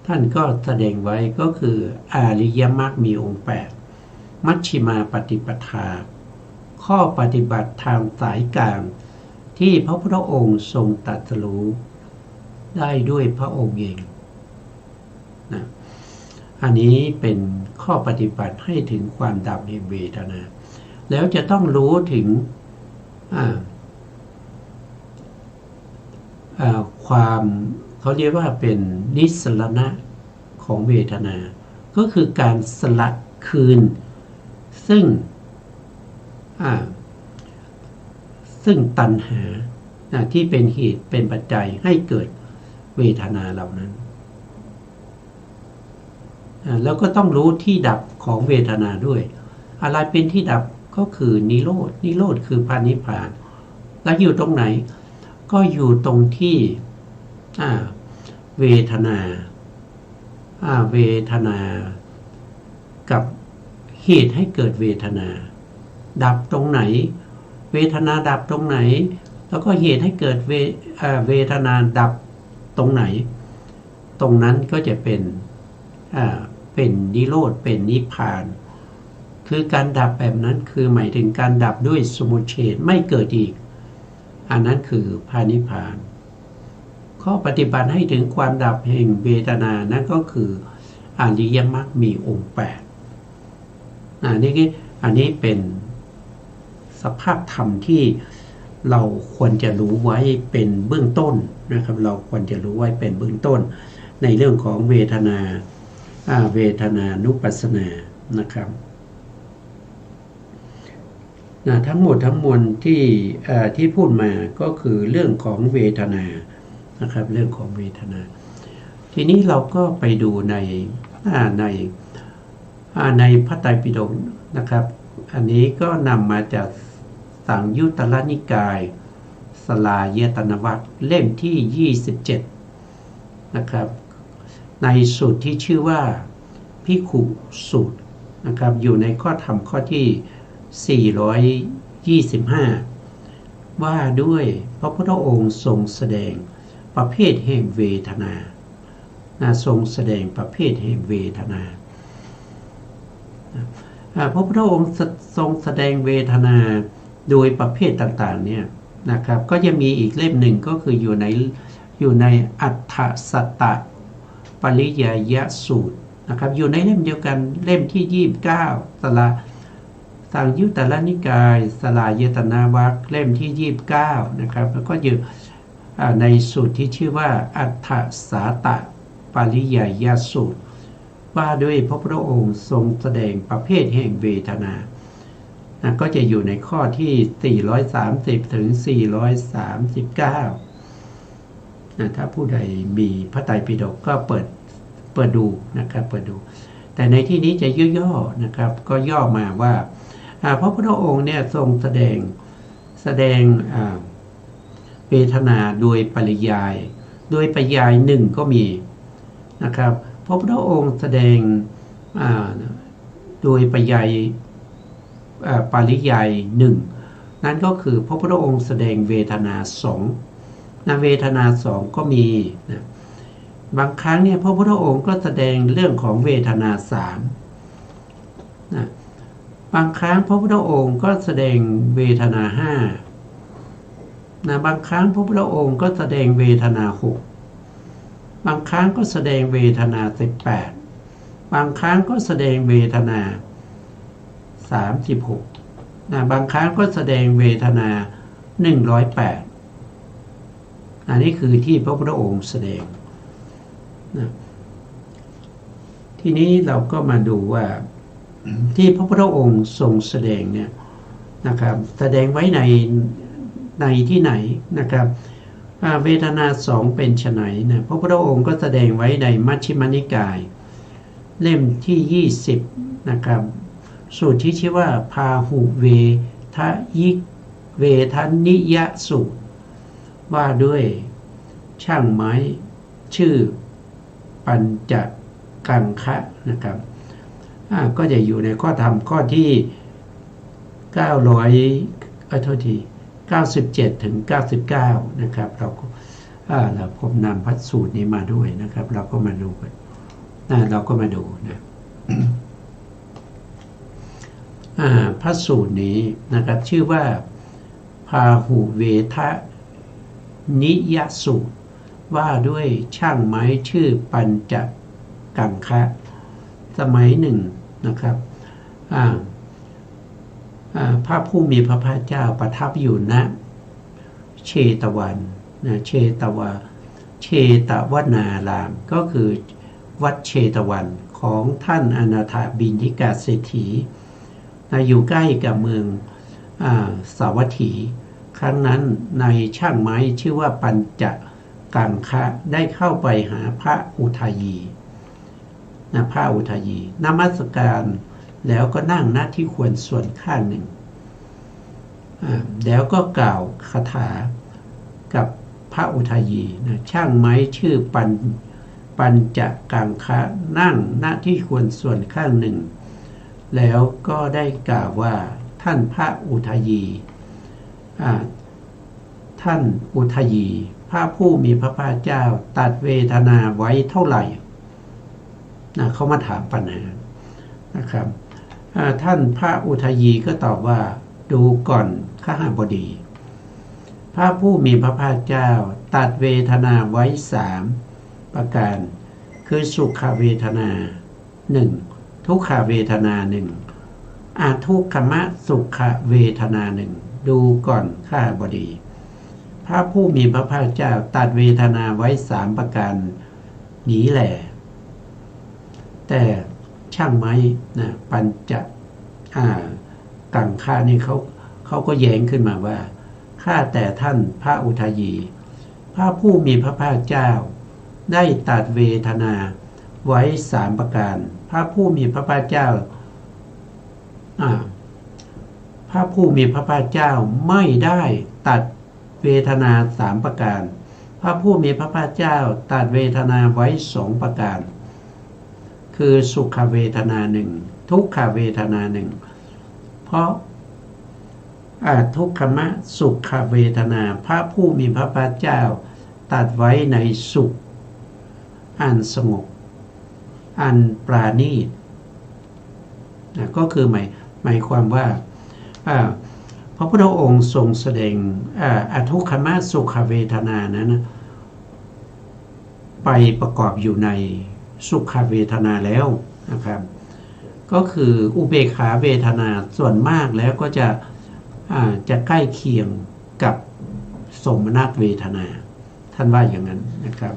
ท่านก็แสดงไว้ก็คืออริยมรรคมีองค์8มัชฌิมาปฏิปทาข้อปฏิบัติทางสายกลางที่พระพุทธองค์ทรงตรัสรู้ได้ด้วยพระองค์เองนะอันนี้เป็นข้อปฏิบัติให้ถึงความดับแห่งเวทนาแล้วจะต้องรู้ถึงความเขาเรียกว่าเป็นนิสรณะของเวทนาก็คือการสละคืนซึ่งตัณหาที่เป็นเหตุเป็นปัจจัยให้เกิดเวทนาเหล่านั้นแล้วก็ต้องรู้ที่ดับของเวทนาด้วยอะไรเป็นที่ดับก็คือนิโรธคือพระนิพพานแล้วอยู่ตรงไหนก็อยู่ตรงที่เวทนากับเหตุให้เกิดเวทนาดับตรงไหนเวทนาดับตรงไหนแล้วก็เหตุให้เกิดเวทนาดับตรงไหนตรงนั้นก็จะเป็นนิโรธเป็นนิพพานคือการดับแบบนั้นคือหมายถึงการดับด้วยสมุจเฉทไม่เกิดอีกอันนั้นคือพระนิพพานข้อปฏิบัติให้ถึงความดับแห่งเวทนานั่นก็คืออริยมรรคมีองค์8อันนี้เป็นสภาพธรรมที่เราควรจะรู้ไว้เป็นเบื้องต้นนะครับเราควรจะรู้ไว้เป็นเบื้องต้นในเรื่องของเวทนานุปัสสนานะครับทั้งหมดทั้งมวลที่พูดมาก็คือเรื่องของเวทนานะครับเรื่องของเวทนาทีนี้เราก็ไปดูในพระไตรปิฎกนะครับอันนี้ก็นำมาจากสังยุตตรนิกายสลายตนวรรคเล่มที่27นะครับในสูตรที่ชื่อว่าภิกขุสูตรนะครับอยู่ในข้อธรรมข้อที่425ว่าด้วยพระพุทธองค์ทรงแสดงประเภทแห่งเวทนาทรงแสดงประเภทแห่งเวทนาพระพุทธองค์ทรงแสดงเวทนาโดยประเภทต่างๆเนี่ย นะครับก็จะมีอีกเล่มหนึ่งก็คืออยู่ในอัฏฐสัตตปริยายสูตรนะครับอยู่ในเล่มเดียวกันเล่มที่29สังยุตตรนิกายสลายตนวรรคเล่มที่29นะครับแล้วก็อยู่ในสูตรที่ชื่อว่าอัฏฐสาตปริยายสูตรว่าด้วยพระพุทธองค์ทรงแสดงประเภทแห่งเวทนาก็จะอยู่ในข้อที่430ถึง439ถ้าผู้ใดมีพระไตรปิฎกก็เปิดดูนะครับเปิดดูแต่ในที่นี้จะย่อๆนะครับก็ย่อมาว่าพระพุทธองค์เนี่ยทรงแสดงเวทนาโดยปริยายโดยปริยายหนึ่งก็มีนะครับพระพุทธองค์แสดงโดยปริยายปริยายหนึ่งนั่นก็คือพระพุทธองค์แสดงเวทนาสองเวทนาสองก็มีนะบางครั้งเนี่ยพระพุทธองค์ก็แสดงเรื่องของเวทนาสามนะบางครั้งพระพุทธองค์ก็แสดงเวทนาห้านะบางครั้งพระพุทธองค์ก็แสดงเวทนาหกบางครั้งก็แสดงเวทนา18บางครั้งก็แสดงเวทนา36นะบางครั้งก็แสดงเวทนา108อันนี้คือที่พระพุทธองค์แสดงนะทีนี้เราก็มาดูว่าที่พระพุทธองค์ทรงแสดงเนี่ยนะครับแสดงไว้ในที่ไหนนะครับเวทนาสองเป็นไฉนนะพระพุทธองค์ก็แสดงไว้ในมัชฌิมนิกายเล่มที่20นะครับสูตรที่ชื่อว่าพาหุเวทยิกเวทนิยสูตรว่าด้วยช่างไม้ชื่อปัญจกังคะนะครับก็จะอยู่ในข้อธรรมข้อที่97ถึง99นะครับเราผมนำพระสูตรนี้มาด้วยนะครับเราก็มาดูกันเราก็มาดูนะพระสูตรนี้นะครับชื่อว่าพาหุเวทนิยสูตรว่าด้วยช่างไม้ชื่อปัญจกังคะสมัยหนึ่งนะครับพระผู้มีพระภาคเจ้าประทับอยู่ณเชตวันนะเชตวนารามก็คือวัดเชตวันของท่านอนาถบิณฑิกาเศรษฐีอยู่ใกล้กับเมืองสาวัตถีครั้งนั้นในช่างไม้ชื่อว่าปัญจกังคะได้เข้าไปหาพระอุทายีพระอุทายีนมัสการแล้วก็นั่งณที่ควรส่วนข้างหนึ่งแล้วก็กล่าวคาถากับพระอุทายีช่างไม้ชื่อปัญจกังคะนั่งณที่ควรส่วนข้างหนึ่งแล้วก็ได้กล่าวว่าท่านพระอุทายีท่านอุทายีพระผู้มีพระภาคเจ้าตัดเวทนาไว้เท่าไหร่เขามาถามปัญหานะครับท่านพระอุทายีก็ตอบว่าดูก่อนข้าบดีพระผู้มีพระภาคเจ้าตัดเวทนาไว้3ประการคือสุขเวทนา1ทุกขเวทนา1อาทุกขมสุขเวทนา1ดูก่อนข้าบดีพระผู้มีพระภาคเจ้าตัดเวทนาไว้3ประการนี้แหละแต่ช่างไม้นะปัญจกังคะนี่เขาก็แย้งขึ้นมาว่าข้าแต่ท่านพระอุทายีพระผู้มีพระภาคเจ้าได้ตัดเวทนาไว้3ประการพระผู้มีพระภาคเจ้าพระผู้มีพระภาคเจ้าไม่ได้ตัดเวทนา3ประการพระผู้มีพระภาคเจ้าตัดเวทนาไว้2ประการคือสุขเวทนา1ทุกขเวทนา1เพราะทุกขมสุขเวทนาพระผู้มีพระภาคเจ้าตัดไว้ในสุขอันสงบอันปราณีตก็คือหมายความว่า พระพุทธองค์ทรงแสดงอทุกขมสุขเวทนานั้นไปประกอบอยู่ในสุขเวทนาแล้วนะครับก็คืออุเบกขาเวทนาส่วนมากแล้วก็จะใกล้เคียงกับสมนัตเวทนาท่านว่าอย่างนั้นนะครับ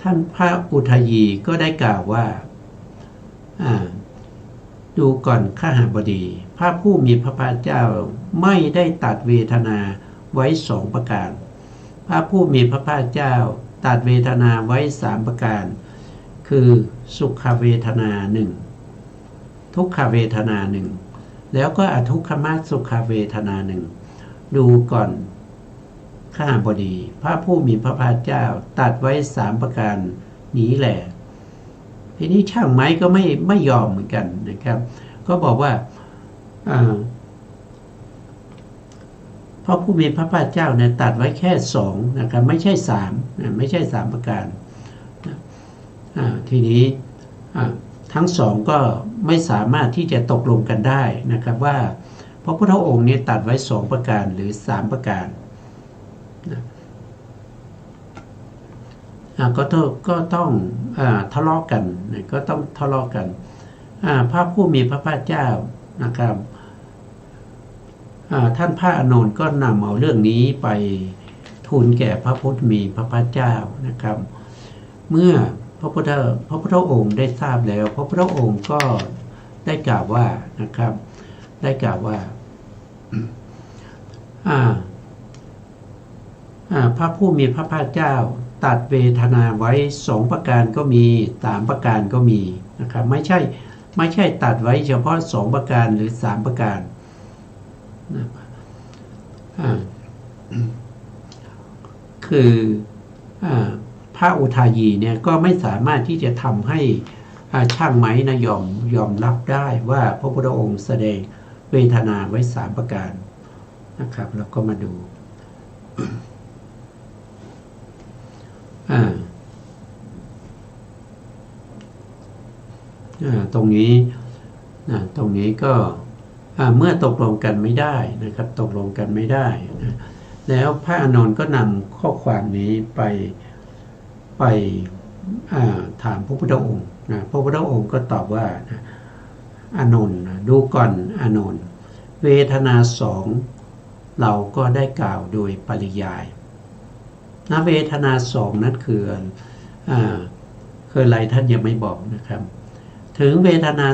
ท่านพระอุทยีก็ได้กล่าวว่าดูก่อนข้าหบดีพระผู้มีพระภาคเจ้าไม่ได้ตัดเวทนาไว้2ประการพระผู้มีพระภาคเจ้าตัดเวทนาไว้3ประการคือสุขเวทนา1ทุกขเวทนา1แล้วก็อทุกขมสุขเวทนา1ดูก่อนข้าบดีพระผู้มีพระภาคเจ้าตัดไว้3ประการนี้แหละทีนี้ช่างไม้ก็ไม่ยอมเหมือนกันนะครับก็บอกว่าพระผู้มีพระภาคเจ้าเนี่ยตัดไว้แค่2นะครับไม่ใช่3ไม่ใช่3ประการทีนี้ทั้ง2ก็ไม่สามารถที่จะตกลงกันได้นะครับว่าพระพุทธองค์เนี่ยตัดไว้2ประการหรือ3ประการก็ต้องทะเลาะกันก็ต้องทะเลาะกันพระผู้มีพระภาคเจ้านะครับท่านพระอานนท์ก็นำเอาเรื่องนี้ไปทูลแก่พระพุทธมีพระภาคเจ้านะครับเมื่อพระพุทธองค์ได้ทราบแล้วพระพุทธองค์ก็ได้กล่าวว่านะครับได้กล่าวว่าพระผู้มีพระภาคเจ้าตัดเวทนาไว้2ประการก็มี3ประการก็มีนะครับไม่ใช่ตัดไว้เฉพาะ2ประการหรือ3ประการคือพระอุทายีเนี่ยก็ไม่สามารถที่จะทำให้ช่างไม้นะยอมรับได้ว่าพระพุทธองค์แสดงเวทนาไว้3ประการนะครับแล้วก็มาดูตรงนี้ก็เมื่อตกลงกันไม่ได้นะครับตกลงกันไม่ได้นะแล้วพระอานนท์ก็นำข้อความนี้ไปถามพระพุทธองค์นะพระพุทธองค์ก็ตอบว่าอานนท์ดูก่อนอานนท์เวทนา2เราก็ได้กล่าวโดยปริยายนะเวทนา2นั้นคืออะไรท่านยังไม่บอกนะครับถึงเวทนา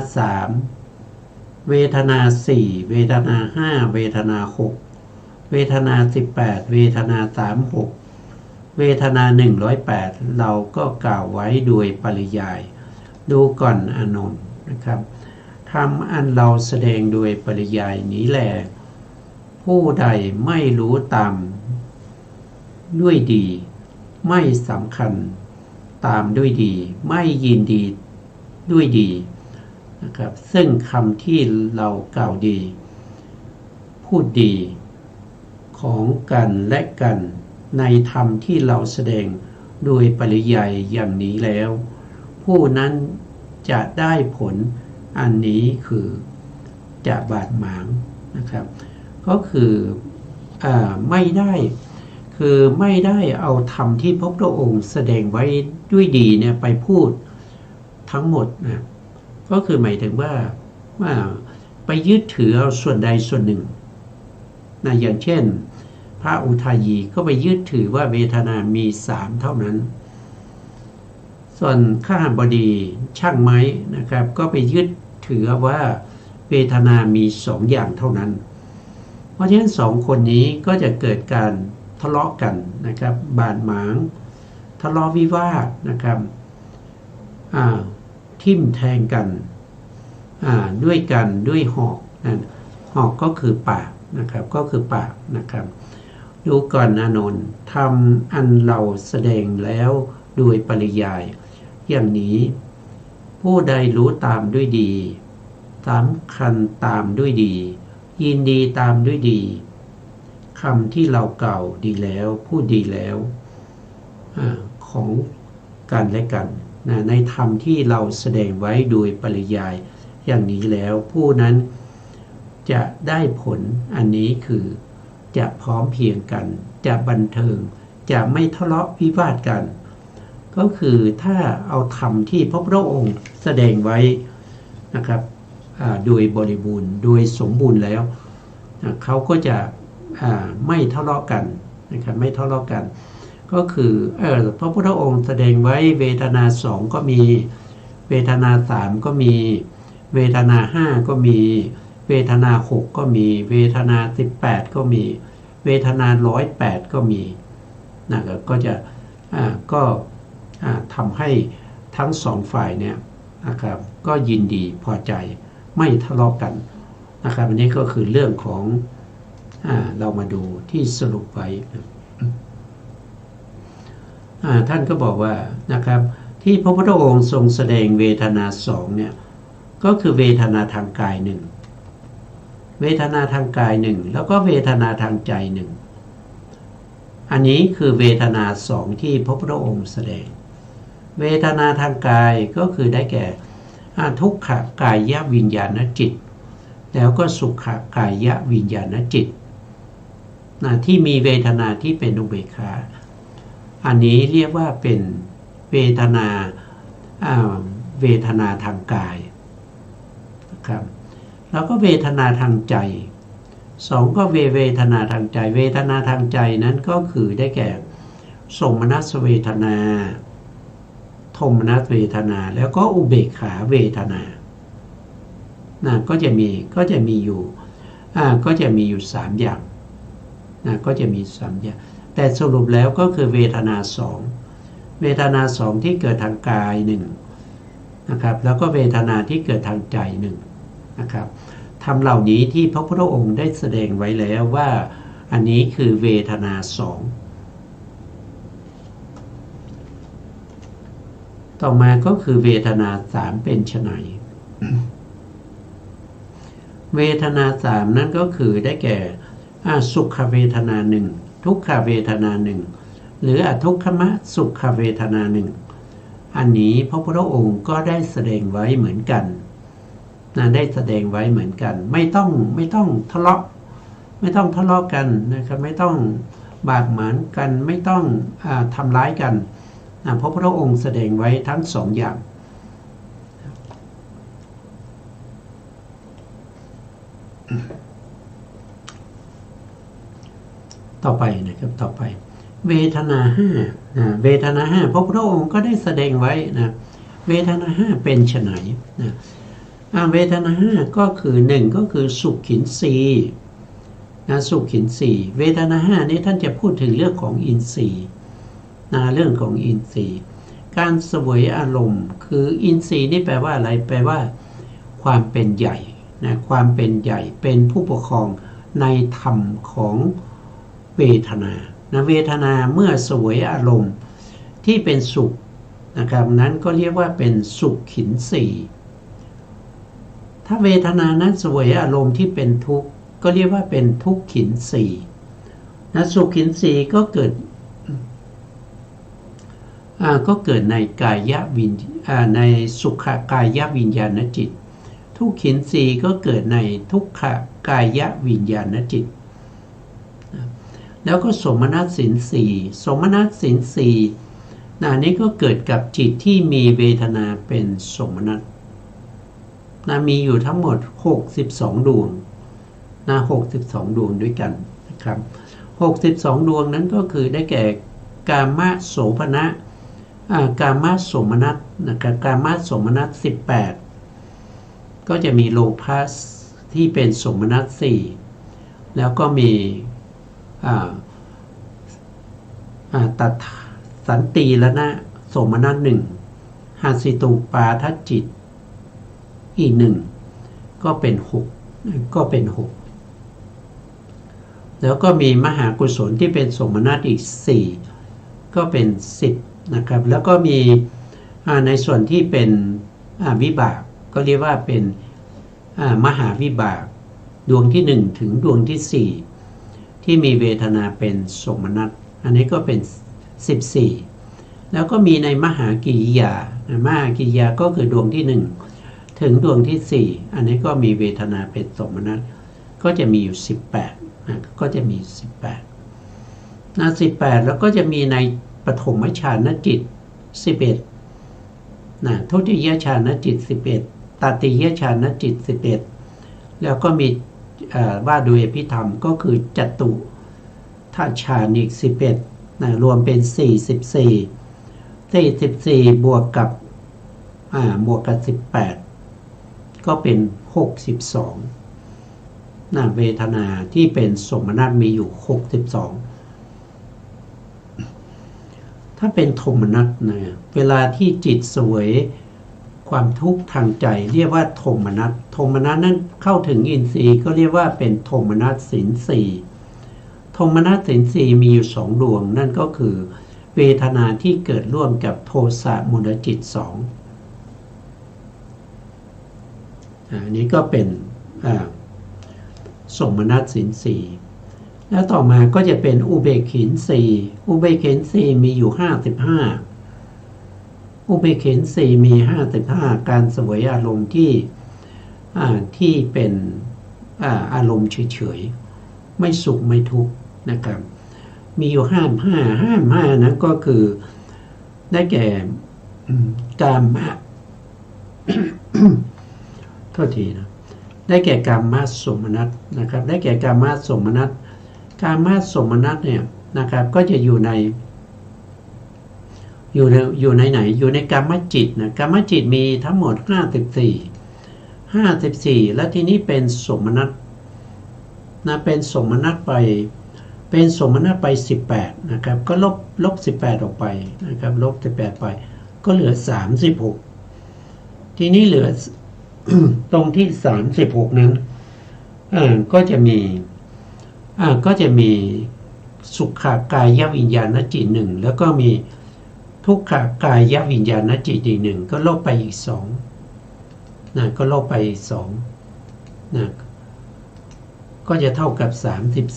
3เวทนา4เวทนา5เวทนา6เวทนา18เวทนา36เวทนา108เราก็กล่าวไว้โดยปริยายดูก่อนอานนท์นะครับทำอันเราแสดงโดยปริยายนี้แลผู้ใดไม่รู้ตามด้วยดีไม่สำคัญตามด้วยดีไม่ยินดีด้วยดีนะครับซึ่งคำที่เรากล่าวดีพูดดีของกันและกันในธรรมที่เราแสดงโดยปริยายอย่างนี้แล้วผู้นั้นจะได้ผลอันนี้คือจะบาดหมางนะครับก็คือไม่ได้เอาธรรมที่พระพุทธองค์แสดงไว้ด้วยดีเนี่ยไปพูดทั้งหมดนะก็คือหมายถึงว่าไปยึดถือเอาส่วนใดส่วนหนึ่งนะอย่างเช่นพระอุทายีก็ไปยึดถือว่าเวทนามี3เท่านั้นส่วนข้าบดีช่างไม้นะครับก็ไปยึดถือว่าเวทนามี2อย่างเท่านั้นเพราะฉะนั้น2คนนี้ก็จะเกิดการทะเลาะกันนะครับบาดหมางทะเลาะวิวาทนะครับทิ่มแทงกันด้วยหอกหอกก็คือปากนะครับก็คือปากนะครับดูก่อนอานนท์ทำอันเราแสดงแล้วโดยปริยายอย่างนี้ผู้ใดรู้ตามด้วยดีสำคัญตามด้วยดียินดีตามด้วยดีคำที่เรากล่าวดีแล้วพูดดีแล้วของกันและกันในธรรมที่เราแสดงไว้โดยปริยายอย่างนี้แล้วผู้นั้น จะได้ผลอันนี้คือจะพร้อมเพรียงกันจะบันเทิงจะไม่ทะเลาะวิวาทกันก็คือถ้าเอาธรรมที่พระพุทธองค์แสดงไว้นะครับโดยบริบูรณ์โดยสมบูรณ์แล้วเขาก็จะไม่ทะเลาะกันนะครับไม่ทะเลาะกันก็คือพระพุทธองค์แสดงไว้เวทนาสองก็มีเวทนาสามก็มีเวทนาห้าก็มีเวทนาหกก็มีเวทนา18ก็มีเวทนา108ก็มีนะครับก็จะก็ทำให้ทั้งสองฝ่ายเนี่ยนะครับก็ยินดีพอใจไม่ทะเลาะกันนะครับอันนี้ก็คือเรื่องของเรามาดูที่สรุปไว้ท่านก็บอกว่านะครับที่พระพุทธองค์ทรงแสดงเวทนาสองเนี่ยก็คือเวทนาทางกายหนึ่งเวทนาทางกายหนึ่งแล้วก็เวทนาทางใจหนึ่งอันนี้คือเวทนาสองที่พระพุทธองค์แสดงเวทนาทางกายก็คือได้แก่ทุกขกายวิญญาณจิตแล้วก็สุขกายวิญญาณจิตที่มีเวทนาที่เป็นอุเบกขาอันนี้เรียกว่าเป็นเวทนาทางกายนะครับแล้วก็เวทนาทางใจสองก็เวทนาทางใจเวทนาทางใจนั้นก็คือได้แก่โสมนัสเวทนาโทมนัสเวทนาแล้วก็อุเบกขาเวทนาก็จะมีอยู่3อย่างก็จะมี3อย่างแต่สรุปแล้วก็คือเวทนา2เวทนา2ที่เกิดทางกาย1นะครับแล้วก็เวทนาที่เกิดทางใจ1นะครับธรรมเหล่านี้ที่พระพุทธองค์ได้แสดงไว้แล้วว่าอันนี้คือเวทนา2ต่อมาก็คือเวทนา3เป็นไฉน เวทนา3นั่นก็คือได้แก่สุขเวทนา1ทุกขเวทนา1หรืออทุกขมสุขเวทนา1อันนี้พระพุทธองค์ก็ได้แสดงไว้เหมือนกันได้แสดงไว้เหมือนกันไม่ต้องทะเลาะกันนะครับไม่ต้องบาดหมางกันไม่ต้องทำร้ายกันพระพุทธองค์แสดงไว้ทั้ง2อย่างต่อไปนะครับต่อไปเวทนา5เวทนา5พระพุทธองค์ก็ได้แสดงไว้นะเวทนา5เป็นไฉนเวทนา5ก็คือ1ก็คือสุขขินสีสุขขินสีเวทนา5นี้ท่านจะพูดถึงเรื่องของอินทรีย์เรื่องของอินทรีย์การเสวยอารมณ์คืออินทรีย์นี่แปลว่าอะไรแปลว่าความเป็นใหญ่ความเป็นใหญ่เป็นผู้ปกครองในธรรมของเวทนาเวทนาเมื่อเสวยอารมณ์ที่เป็นสุขนะครับนั้นก็เรียกว่าเป็นสุขขินสีถ้าเวทนานั้นเสวยอารมณ์ที่เป็นทุกข์ก็เรียกว่าเป็นทุกขินสีสุขขินสีก็เกิดในกายวิญในสุขกายวิญญาณจิตทุกขินสีก็เกิดในทุกขกายวิญญาณจิตแล้วก็สมนัสสินสีสมนัสสินสีนี้ก็เกิดกับจิตที่มีเวทนาเป็นสมนัสมีอยู่ทั้งหมด62ดวง62ดวงด้วยกันนะครับ62ดวงนั้นก็คือได้แก่กามโสภณะกามโสมนัสนะครับกามโสมนัส18ก็จะมีโลภะที่เป็นโสมนัส4แล้วก็มีตัดสันติละนะโสมนัส1หาสิตูปาทัจจิตอีก1ก็เป็น6แล้วก็มีมหากุศลที่เป็นโสมนัสอีก4ก็เป็น10นะครับแล้วก็มีในส่วนที่เป็นวิบากก็เรียกว่าเป็นมหาวิบากดวงที่1ถึงดวงที่4ที่มีเวทนาเป็นโสมนัสอันนี้ก็เป็น14แล้วก็มีในมหากิริยามหากิริยาก็คือดวงที่1ถึงดวงที่4อันนี้ก็มีเวทนาเป็นโสมนัส ก็จะมีอยู่18นะก็จะมี18นะ18แล้วก็จะมีในปฐมฌานจิต11นะทุติยฌานจิต11ตติยฌานจิต11แล้วก็มีว่าโดยอภิธรรมก็คือจตุทัชฌานอีก11นะรวมเป็น44บวกกับ18ก็เป็น62นะเวทนาที่เป็นสมนัตมีอยู่62ถ้าเป็นโทมนัสนะเวลาที่จิตเสวยความทุกข์ทางใจเรียกว่าโทมนัสนั้นเข้าถึงอินทรีย์ก็เรียกว่าเป็นโทมนัสศีล4โทมนัสศีล4มีอยู่2ดวงนั่นก็คือเวทนาที่เกิดร่วมกับโทสะมูลจิต2อันนี้ก็เป็นสมนัสศีล4แล้วต่อมาก็จะเป็นอุเบกขิน4อุเบกขิน4มีอยู่55อุเบกขิน4มี55การเสวยอารมณ์ที่เป็นอารมณ์เฉยๆไม่สุขไม่ทุกข์นะครับมีอยู่55นั้นก็คือได้แก่กามะ โทษทีนะได้แก่กามสมนัสนะครับได้แก่กามสมนัสเนี่ยนะครับก็จะอยู่ในไหนอยู่ในกามจิตนะกามจิตมีทั้งหมด54แล้วทีนี้เป็นสมนัสนะเป็นสมนัสไป18นะครับก็ลบ18ออกไปนะครับลบ18ไปก็เหลือ36ทีนี้เหลือ ตรงที่36นั้นก็จะมีสุขากายวิญญาณจิต1แล้วก็มีทุกขากายวิญญาณจิตอีก1ก็ลบไปอีก2นะก็ลบไปอีก2นะก็จะเท่ากับ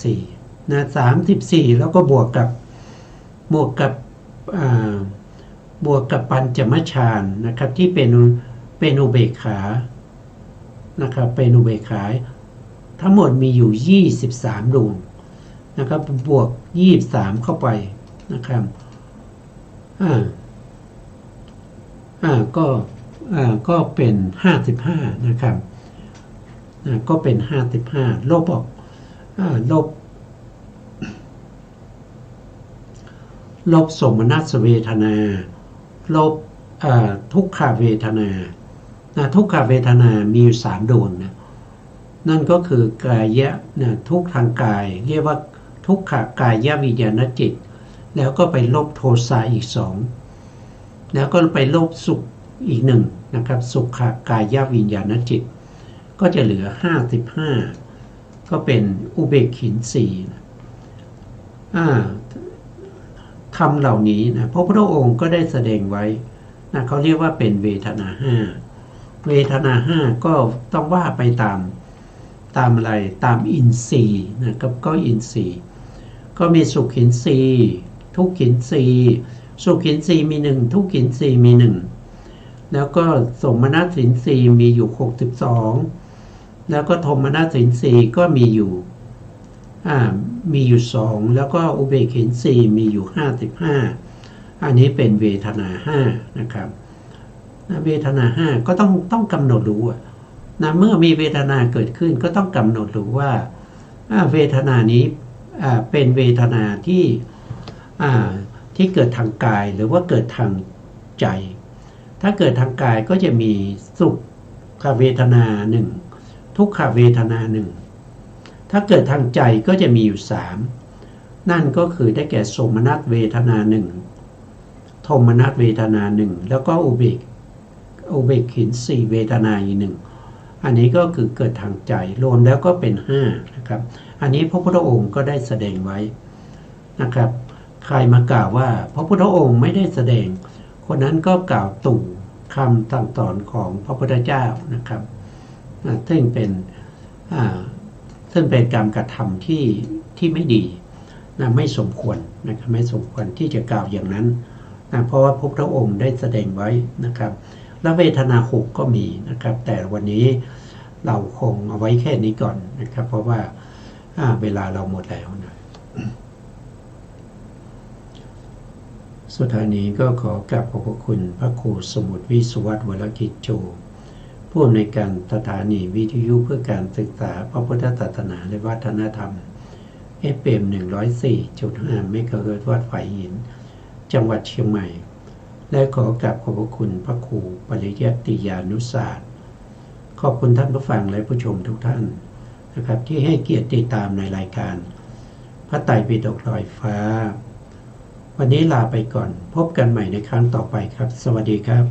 34นะ34แล้วก็บวกกับปัญจมฌานนะครับที่เป็นอุเบกขานะครับเป็นอุเบกขาทั้งหมดมีอยู่23ดวงนะครับบวก23เข้าไปนะครับก็เป็น55นะครับก็เป็น55ลบออกลบสมนัสเวทนาลบทุกขเวทนาทุกขเวทนามีอยู่3ดวงนะนั่นก็คือกายะทุกทางกายเรียกว่าทุกขกายวิญญาณจิตแล้วก็ไปลบโทสะอีก2แล้วก็ไปลบสุขอีก1นะครับสุขกายวิญญาณจิตก็จะเหลือ55ก็เป็นอุเบกขิน4นะคำเหล่านี้นะพระพุทธองค์ก็ได้แสดงไว้นะเขาเรียกว่าเป็นเวทนา5เวทนา5ก็ต้องว่าไปตามอะไรตามอินทรีย์นะครับก็อินทรีย์ก็มีสุขขิน4ทุกขิน4สุขขิน4มี1ทุกขิน4มี1แล้วก็สมนัสสิน4มีอยู่62แล้วก็โทมนัสสิน4ก็มีอยู่2แล้วก็อุเบกขิน4มีอยู่55อันนี้เป็นเวทนา5นะครับเวทนา5ก็ต้องกำหนดรู้นะเมื่อมีเวทนาเกิดขึ้นก็ต้องกำหนดรู้ว่าเวทนานี้เป็นเวทนาที่เกิดทางกายหรือว่าเกิดทางใจถ้าเกิดทางกายก็จะมีสุขเวทนา1ทุกขเวทนา1ถ้าเกิดทางใจก็จะมีอยู่3นั่นก็คือได้แก่โสมนัสเวทนา1โทมนัสเวทนา1แล้วก็อุเบกขิน4เวทนาอีก1อันนี้ก็คือเกิดทางใจรวมแล้วก็เป็น5นะครับอันนี้พระพุทธองค์ก็ได้แสดงไว้นะครับใครมากล่าวว่าพระพุทธองค์ไม่ได้แสดงคนนั้นก็กล่าวตู่คำสั่งสอนของพระพุทธเจ้านะครับซึ่งเป็นการกระทำที่ไม่ดีนะไม่สมควรนะครับไม่สมควรที่จะกล่าวอย่างนั้นนะเพราะว่าพระพุทธองค์ได้แสดงไว้นะครับแล้วเวทนา6ก็มีนะครับแต่วันนี้ เราคงเอาไว้แค่นี้ก่อนนะครับ เพราะว่าเวลาเราหมดแล้วนะสุดท้ายนี้ก็ขอกราบขอบพระคุณพระครูสมุทรวิสุวัฒน์วรกิจโจผู้อำนวยการสถานีวิทยุเพื่อการศึกษาพระพุทธศาสนาและวัฒนธรรม FM 104.5 เมกะเฮิรตซ์วัดฝายหินจังหวัดเชียงใหม่และขอกราบขอบพระคุณพระครูปริยัติยานุศาสตร์ขอบคุณท่านผู้ฟังและผู้ชมทุกท่านนะครับที่ให้เกียรติติดตามในรายการพระไตรปิฎกลอยฟ้าวันนี้ลาไปก่อนพบกันใหม่ในครั้งต่อไปครับสวัสดีครับ